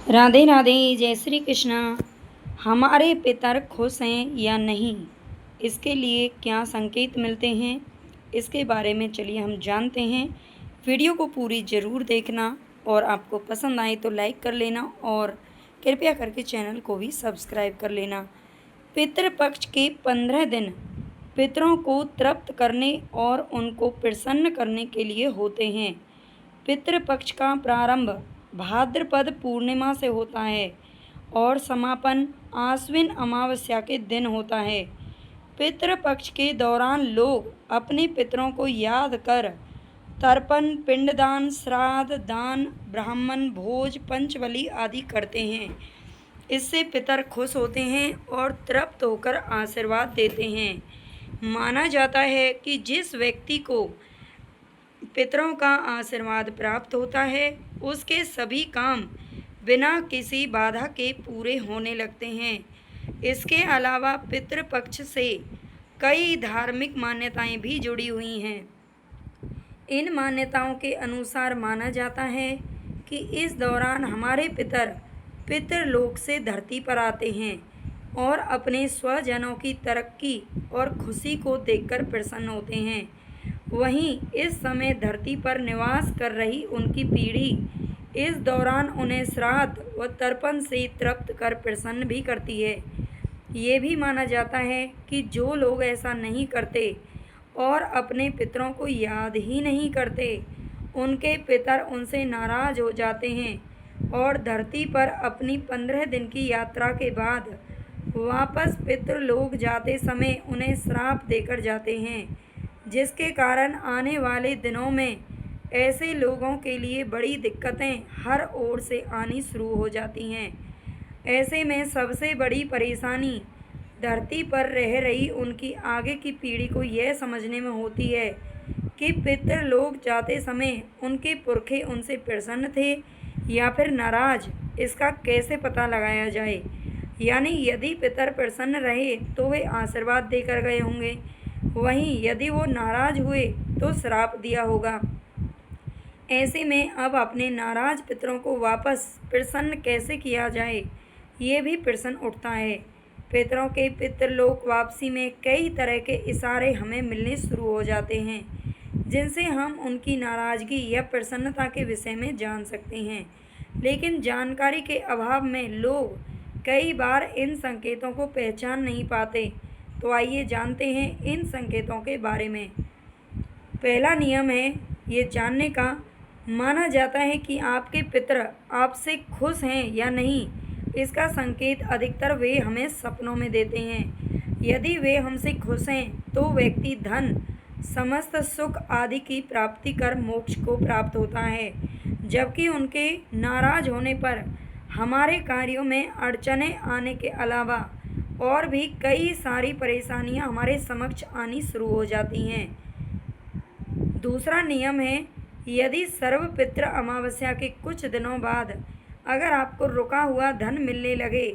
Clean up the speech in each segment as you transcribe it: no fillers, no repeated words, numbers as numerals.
राधे राधे, जय श्री कृष्णा। हमारे पितर खुश हैं या नहीं, इसके लिए क्या संकेत मिलते हैं, इसके बारे में चलिए हम जानते हैं। वीडियो को पूरी ज़रूर देखना और आपको पसंद आए तो लाइक कर लेना और कृपया करके चैनल को भी सब्सक्राइब कर लेना। पितृपक्ष के 15 दिन पितरों को तृप्त करने और उनको प्रसन्न करने के लिए होते हैं। पितृपक्ष का प्रारंभ भाद्रपद पूर्णिमा से होता है और समापन आश्विन अमावस्या के दिन होता है। पितृपक्ष के दौरान लोग अपने पितरों को याद कर तर्पण, पिंडदान, श्राद्ध, दान, ब्राह्मण भोज, पंचबलि आदि करते हैं। इससे पितर खुश होते हैं और तृप्त होकर आशीर्वाद देते हैं। माना जाता है कि जिस व्यक्ति को पितरों का आशीर्वाद प्राप्त होता है उसके सभी काम बिना किसी बाधा के पूरे होने लगते हैं। इसके अलावा पितृपक्ष से कई धार्मिक मान्यताएं भी जुड़ी हुई हैं। इन मान्यताओं के अनुसार माना जाता है कि इस दौरान हमारे पितरलोक से धरती पर आते हैं और अपने स्वजनों की तरक्की और खुशी को देखकर प्रसन्न होते हैं। वहीं इस समय धरती पर निवास कर रही उनकी पीढ़ी इस दौरान उन्हें श्राद्ध व तर्पण से तृप्त कर प्रसन्न भी करती है। ये भी माना जाता है कि जो लोग ऐसा नहीं करते और अपने पितरों को याद ही नहीं करते, उनके पितर उनसे नाराज हो जाते हैं और धरती पर अपनी 15 दिन की यात्रा के बाद वापस पितृलोक जाते समय उन्हें श्राप देकर जाते हैं, जिसके कारण आने वाले दिनों में ऐसे लोगों के लिए बड़ी दिक्कतें हर ओर से आनी शुरू हो जाती हैं। ऐसे में सबसे बड़ी परेशानी धरती पर रह रही उनकी आगे की पीढ़ी को यह समझने में होती है कि पितृलोक जाते समय उनके पुरखे उनसे प्रसन्न थे या फिर नाराज। इसका कैसे पता लगाया जाए? यानी यदि पितर प्रसन्न रहे तो वे आशीर्वाद देकर गए होंगे, वहीं यदि वो नाराज हुए तो श्राप दिया होगा। ऐसे में अब अपने नाराज पितरों को वापस प्रसन्न कैसे किया जाए, ये भी प्रश्न उठता है। पितरों के पितृलोक वापसी में कई तरह के इशारे हमें मिलने शुरू हो जाते हैं, जिनसे हम उनकी नाराज़गी या प्रसन्नता के विषय में जान सकते हैं। लेकिन जानकारी के अभाव में लोग कई बार इन संकेतों को पहचान नहीं पाते। तो आइए जानते हैं इन संकेतों के बारे में। पहला नियम है ये जानने का, माना जाता है कि आपके पितर आपसे खुश हैं या नहीं, इसका संकेत अधिकतर वे हमें सपनों में देते हैं। यदि वे हमसे खुश हैं तो व्यक्ति धन, समस्त सुख आदि की प्राप्ति कर मोक्ष को प्राप्त होता है, जबकि उनके नाराज होने पर हमारे कार्यों में अड़चनें आने के अलावा और भी कई सारी परेशानियां हमारे समक्ष आनी शुरू हो जाती हैं। दूसरा नियम है, यदि सर्वपितृ अमावस्या के कुछ दिनों बाद अगर आपको रुका हुआ धन मिलने लगे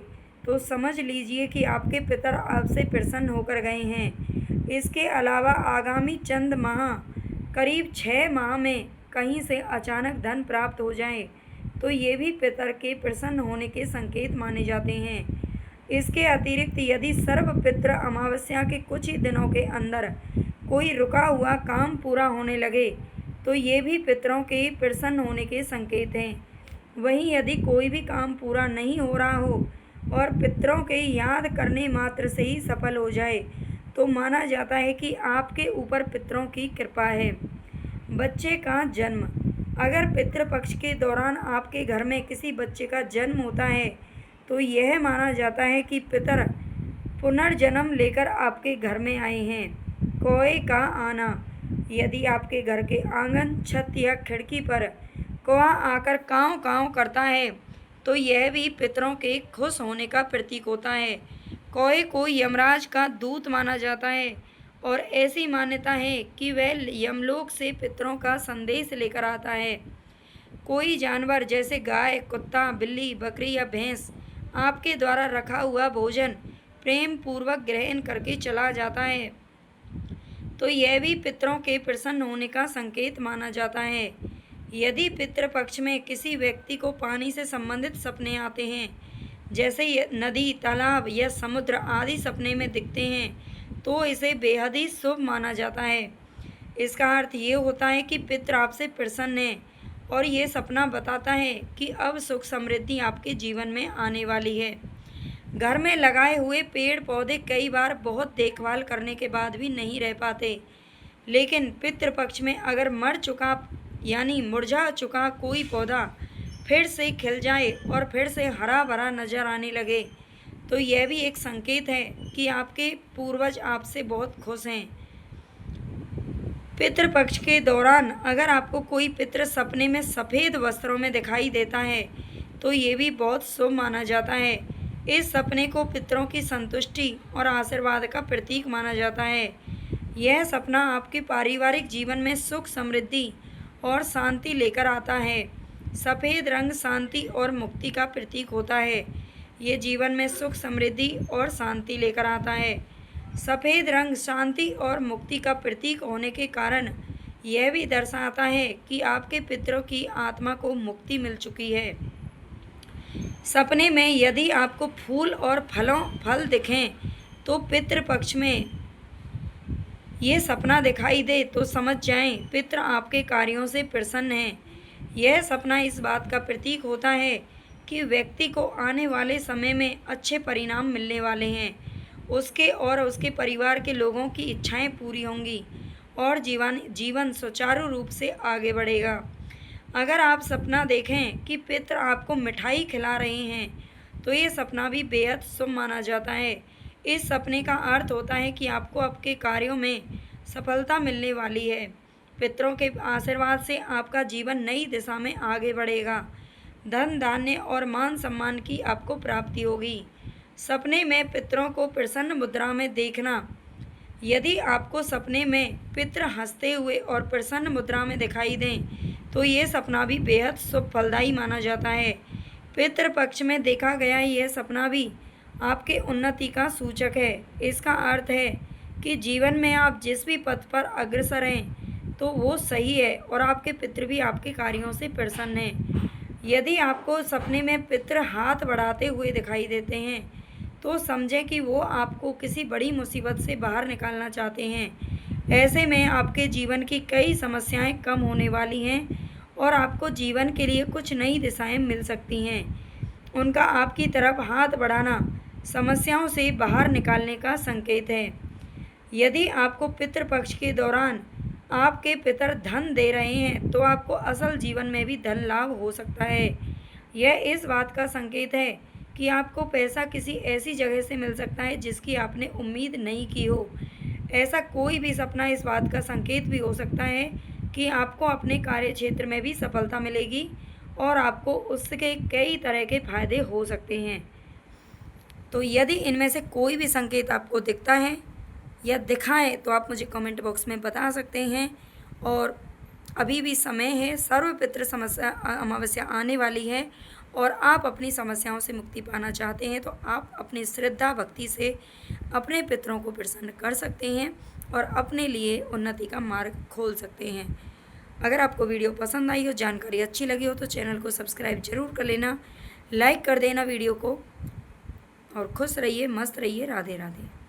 तो समझ लीजिए कि आपके पितर आपसे प्रसन्न होकर गए हैं। इसके अलावा आगामी चंद माह, करीब 6 माह में कहीं से अचानक धन प्राप्त हो जाए तो ये भी पितर के प्रसन्न होने के संकेत माने जाते हैं। इसके अतिरिक्त यदि सर्वपितृ अमावस्या के कुछ ही दिनों के अंदर कोई रुका हुआ काम पूरा होने लगे तो ये भी पितरों के प्रसन्न होने के संकेत हैं। वहीं यदि कोई भी काम पूरा नहीं हो रहा हो और पितरों के याद करने मात्र से ही सफल हो जाए तो माना जाता है कि आपके ऊपर पितरों की कृपा है। बच्चे का जन्म, अगर पितृपक्ष के दौरान आपके घर में किसी बच्चे का जन्म होता है तो यह माना जाता है कि पितर पुनर्जन्म लेकर आपके घर में आए हैं। कौए का आना, यदि आपके घर के आंगन, छत या खिड़की पर कौआ आकर काँव काँव करता है तो यह भी पितरों के खुश होने का प्रतीक होता है। कौए को यमराज का दूत माना जाता है और ऐसी मान्यता है कि वह यमलोक से पितरों का संदेश लेकर आता है। कोई जानवर जैसे गाय, कुत्ता, बिल्ली, बकरी या भैंस आपके द्वारा रखा हुआ भोजन प्रेम पूर्वक ग्रहण करके चला जाता है तो यह भी पितरों के प्रसन्न होने का संकेत माना जाता है। यदि पितृपक्ष में किसी व्यक्ति को पानी से संबंधित सपने आते हैं, जैसे नदी, तालाब या समुद्र आदि सपने में दिखते हैं, तो इसे बेहद ही शुभ माना जाता है। इसका अर्थ ये होता है कि पितृ आपसे प्रसन्न है और ये सपना बताता है कि अब सुख समृद्धि आपके जीवन में आने वाली है। घर में लगाए हुए पेड़ पौधे कई बार बहुत देखभाल करने के बाद भी नहीं रह पाते, लेकिन पितृपक्ष में अगर मर चुका यानी मुरझा चुका कोई पौधा फिर से खिल जाए और फिर से हरा भरा नजर आने लगे, तो यह भी एक संकेत है कि आपके पूर्वज आपसे बहुत खुश हैं। पितृपक्ष के दौरान अगर आपको कोई पितृ सपने में सफ़ेद वस्त्रों में दिखाई देता है, तो ये भी बहुत शुभ माना जाता है। इस सपने को पितरों की संतुष्टि और आशीर्वाद का प्रतीक माना जाता है। यह सपना आपके पारिवारिक जीवन में सुख, समृद्धि और शांति लेकर आता है। सफ़ेद रंग शांति और मुक्ति का प्रतीक होता है। ये जीवन में सुख, समृद्धि और शांति लेकर आता है। सफ़ेद रंग शांति और मुक्ति का प्रतीक होने के कारण यह भी दर्शाता है कि आपके पितरों की आत्मा को मुक्ति मिल चुकी है। सपने में यदि आपको फूल और फल दिखें, तो पितृपक्ष में ये सपना दिखाई दे तो समझ जाएं पितृ आपके कार्यों से प्रसन्न हैं। यह सपना इस बात का प्रतीक होता है कि व्यक्ति को आने वाले समय में अच्छे परिणाम मिलने वाले हैं। उसके और उसके परिवार के लोगों की इच्छाएं पूरी होंगी और जीवन सुचारू रूप से आगे बढ़ेगा। अगर आप सपना देखें कि पितृ आपको मिठाई खिला रहे हैं, तो ये सपना भी बेहद शुभ माना जाता है। इस सपने का अर्थ होता है कि आपको आपके कार्यों में सफलता मिलने वाली है। पितरों के आशीर्वाद से आपका जीवन नई दिशा में आगे बढ़ेगा। धन, धान्य और मान सम्मान की आपको प्राप्ति होगी। सपने में पितरों को प्रसन्न मुद्रा में देखना। यदि आपको सपने में पितृ हंसते हुए और प्रसन्न मुद्रा में दिखाई दें, तो ये सपना भी बेहद शुभ फलदायी माना जाता है। पितृपक्ष में देखा गया यह सपना भी आपके उन्नति का सूचक है। इसका अर्थ है कि जीवन में आप जिस भी पथ पर अग्रसर हैं, तो वो सही है और आपके पितृ भी आपके कार्यों से प्रसन्न हैं। यदि आपको सपने में पितृ हाथ बढ़ाते हुए दिखाई देते हैं, तो समझें कि वो आपको किसी बड़ी मुसीबत से बाहर निकालना चाहते हैं। ऐसे में आपके जीवन की कई समस्याएं कम होने वाली हैं और आपको जीवन के लिए कुछ नई दिशाएं मिल सकती हैं। उनका आपकी तरफ हाथ बढ़ाना समस्याओं से बाहर निकालने का संकेत है। यदि आपको पितृपक्ष के दौरान आपके पितर धन दे रहे हैं, तो आपको असल जीवन में भी धन लाभ हो सकता है। यह इस बात का संकेत है कि आपको पैसा किसी ऐसी जगह से मिल सकता है जिसकी आपने उम्मीद नहीं की हो। ऐसा कोई भी सपना इस बात का संकेत भी हो सकता है कि आपको अपने कार्य क्षेत्र में भी सफलता मिलेगी और आपको उसके कई तरह के फायदे हो सकते हैं। तो यदि इनमें से कोई भी संकेत आपको दिखता है या दिखा है, तो आप मुझे कमेंट बॉक्स में बता सकते हैं। और अभी भी समय है, सर्वपितृ अमावस्या आने वाली है और आप अपनी समस्याओं से मुक्ति पाना चाहते हैं, तो आप अपनी श्रद्धा भक्ति से अपने पितरों को प्रसन्न कर सकते हैं और अपने लिए उन्नति का मार्ग खोल सकते हैं। अगर आपको वीडियो पसंद आई हो, जानकारी अच्छी लगी हो, तो चैनल को सब्सक्राइब जरूर कर लेना, लाइक कर देना वीडियो को, और खुश रहिए, मस्त रहिए। राधे राधे।